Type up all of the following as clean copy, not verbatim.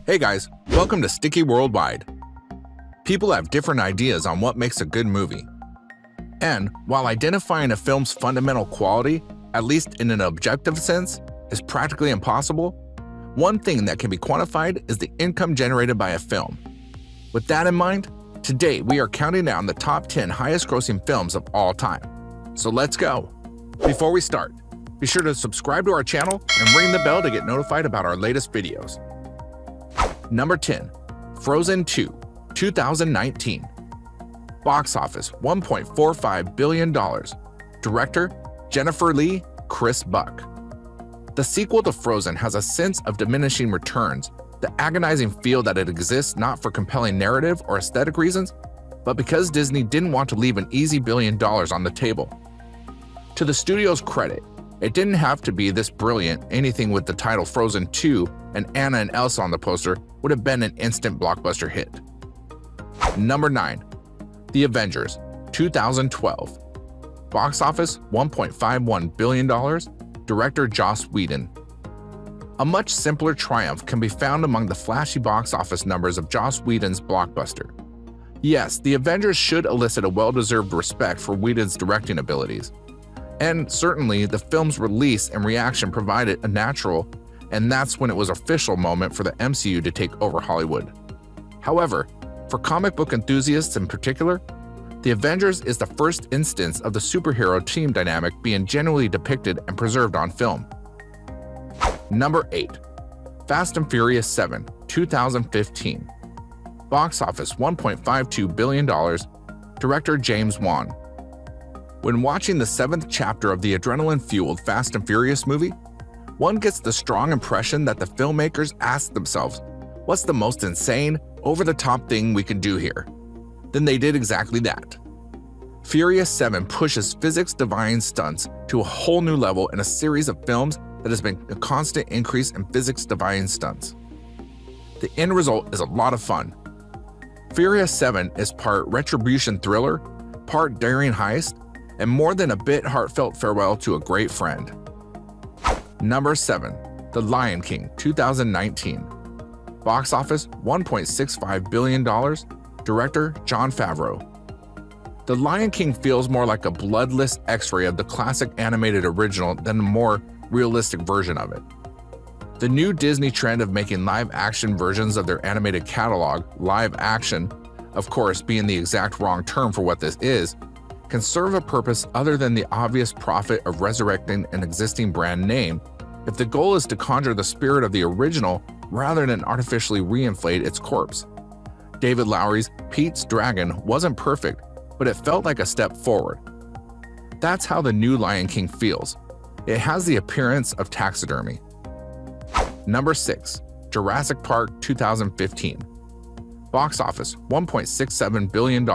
Hey guys, welcome to Strickly Worldwide. People have different ideas on what makes a good movie. And while identifying a film's fundamental quality, at least in an objective sense, is practically impossible, one thing that can be quantified is the income generated by a film. With that in mind, today we are counting down the top 10 highest grossing films of all time. So let's go. Before we start, be sure to subscribe to our channel and ring the bell to get notified about our latest videos. Number 10. Frozen 2, 2019. Box office $1.45 billion. Director Jennifer Lee, Chris Buck. The sequel to Frozen has a sense of diminishing returns, the agonizing feel that it exists not for compelling narrative or aesthetic reasons, but because Disney didn't want to leave an easy $1 billion on the table. To the studio's credit, it didn't have to be this brilliant. Anything with the title Frozen 2 and Anna and Elsa on the poster would have been an instant blockbuster hit. Number 9. The Avengers, 2012. Box office $1.51 billion. Director Joss Whedon. A much simpler triumph can be found among the flashy box office numbers of Joss Whedon's blockbuster. Yes, The Avengers should elicit a well-deserved respect for Whedon's directing abilities. And certainly, the film's release and reaction provided a natural, and that's when it was official moment for the MCU to take over Hollywood. However, for comic book enthusiasts in particular, The Avengers is the first instance of the superhero team dynamic being genuinely depicted and preserved on film. Number 8. Fast and Furious 7, 2015. Box office $1.52 billion. Director James Wan. When watching the 7th chapter of the adrenaline-fueled Fast and Furious movie, one gets the strong impression that the filmmakers asked themselves, what's the most insane, over-the-top thing we can do here? Then they did exactly that. Furious 7 pushes physics-defying stunts to a whole new level in a series of films that has been a constant increase in physics-defying stunts. The end result is a lot of fun. Furious 7 is part retribution thriller, part daring heist, and more than a bit heartfelt farewell to a great friend. Number 7. The Lion King, 2019. Box office $1.65 billion. Director Jon Favreau. The Lion King feels more like a bloodless X-ray of the classic animated original than a more realistic version of it. The new Disney trend of making live-action versions of their animated catalog live-action, of course being the exact wrong term for what this is, can serve a purpose other than the obvious profit of resurrecting an existing brand name if the goal is to conjure the spirit of the original rather than artificially reinflate its corpse. David Lowery's Pete's Dragon wasn't perfect, but it felt like a step forward. That's how the new Lion King feels. It has the appearance of taxidermy. Number 6. Jurassic Park 2015. Box office $1.67 billion.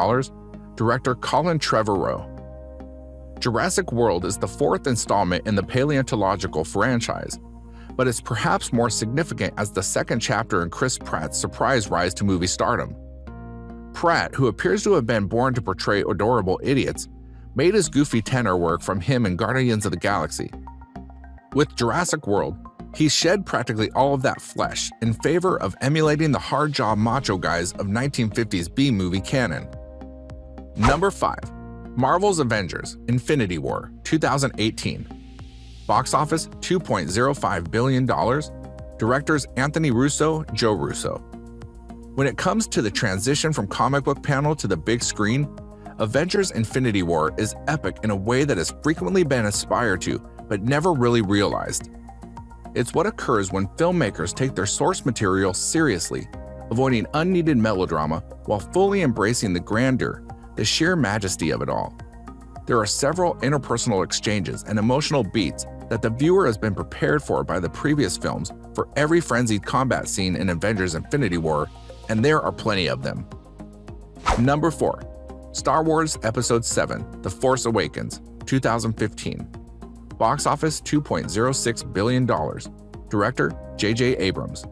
Director Colin Trevorrow. Jurassic World is the 4th installment in the paleontological franchise, but it's perhaps more significant as the 2nd chapter in Chris Pratt's surprise rise to movie stardom. Pratt, who appears to have been born to portray adorable idiots, made his goofy tenor work from him in Guardians of the Galaxy. With Jurassic World, he shed practically all of that flesh in favor of emulating the hard-jaw macho guys of 1950s B-movie canon. Number 5. Marvel's Avengers: Infinity War, 2018. Box office $2.05 billion. Directors Anthony Russo, Joe Russo. When it comes to the transition from comic book panel to the big screen, Avengers: Infinity War is epic in a way that has frequently been aspired to, but never really realized. It's what occurs when filmmakers take their source material seriously, avoiding unneeded melodrama while fully embracing the grandeur, the sheer majesty of it all. There are several interpersonal exchanges and emotional beats that the viewer has been prepared for by the previous films for every frenzied combat scene in Avengers: Infinity War, and there are plenty of them. Number 4. Star Wars Episode 7: The Force Awakens, 2015. Box office $2.06 billion. Director J.J. Abrams.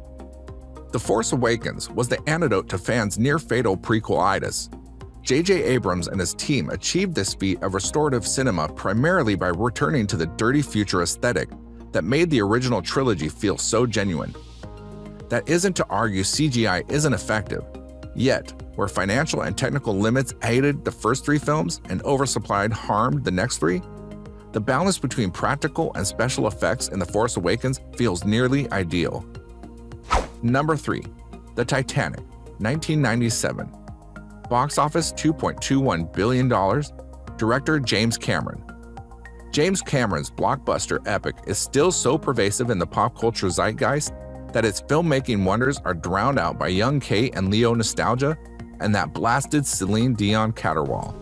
The Force Awakens was the antidote to fans' near-fatal prequel-itis. J.J. Abrams and his team achieved this feat of restorative cinema primarily by returning to the dirty future aesthetic that made the original trilogy feel so genuine. That isn't to argue CGI isn't effective. Yet, where financial and technical limits aided the first 3 films and oversupplied harmed the next 3, the balance between practical and special effects in The Force Awakens feels nearly ideal. Number 3. The Titanic, 1997. Box office $2.21 billion. Director James Cameron. James Cameron's blockbuster epic is still so pervasive in the pop culture zeitgeist that its filmmaking wonders are drowned out by young Kate and Leo nostalgia and that blasted Celine Dion caterwaul.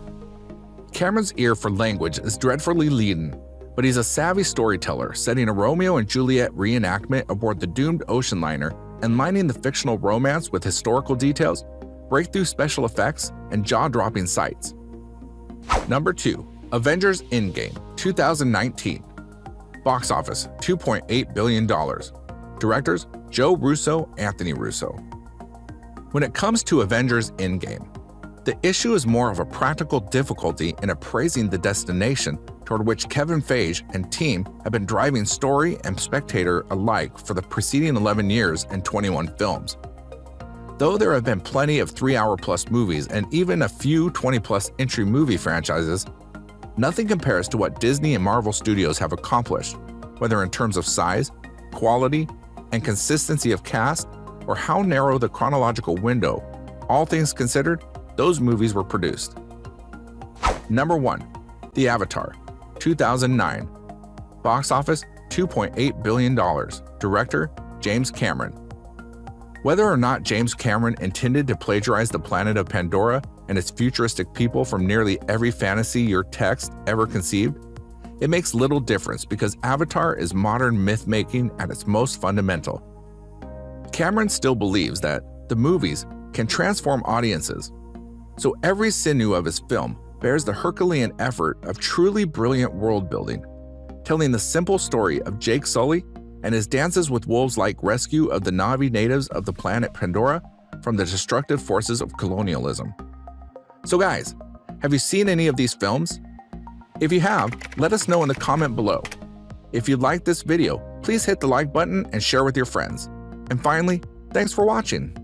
Cameron's ear for language is dreadfully leaden, but he's a savvy storyteller, setting a Romeo and Juliet reenactment aboard the doomed ocean liner and lining the fictional romance with historical details, breakthrough special effects, and jaw-dropping sights. Number 2. Avengers Endgame, 2019. Box office $2.8 billion. Directors Joe Russo, Anthony Russo. When it comes to Avengers Endgame, the issue is more of a practical difficulty in appraising the destination toward which Kevin Feige and team have been driving story and spectator alike for the preceding 11 years and 21 films. Though there have been plenty of 3-hour-plus movies and even a few 20-plus entry movie franchises, nothing compares to what Disney and Marvel Studios have accomplished, whether in terms of size, quality, and consistency of cast, or how narrow the chronological window. All things considered, those movies were produced. Number 1. The Avatar, 2009. Box office $2.8 billion. Director James Cameron. Whether or not James Cameron intended to plagiarize the planet of Pandora and its futuristic people from nearly every fantasy your text ever conceived, it makes little difference because Avatar is modern myth-making at its most fundamental. Cameron still believes that the movies can transform audiences, so every sinew of his film bears the Herculean effort of truly brilliant world-building, telling the simple story of Jake Sully and his dances with wolves-like rescue of the Na'vi natives of the planet Pandora from the destructive forces of colonialism. So guys, have you seen any of these films? If you have, let us know in the comment below. If you liked this video, please hit the like button and share with your friends. And finally, thanks for watching.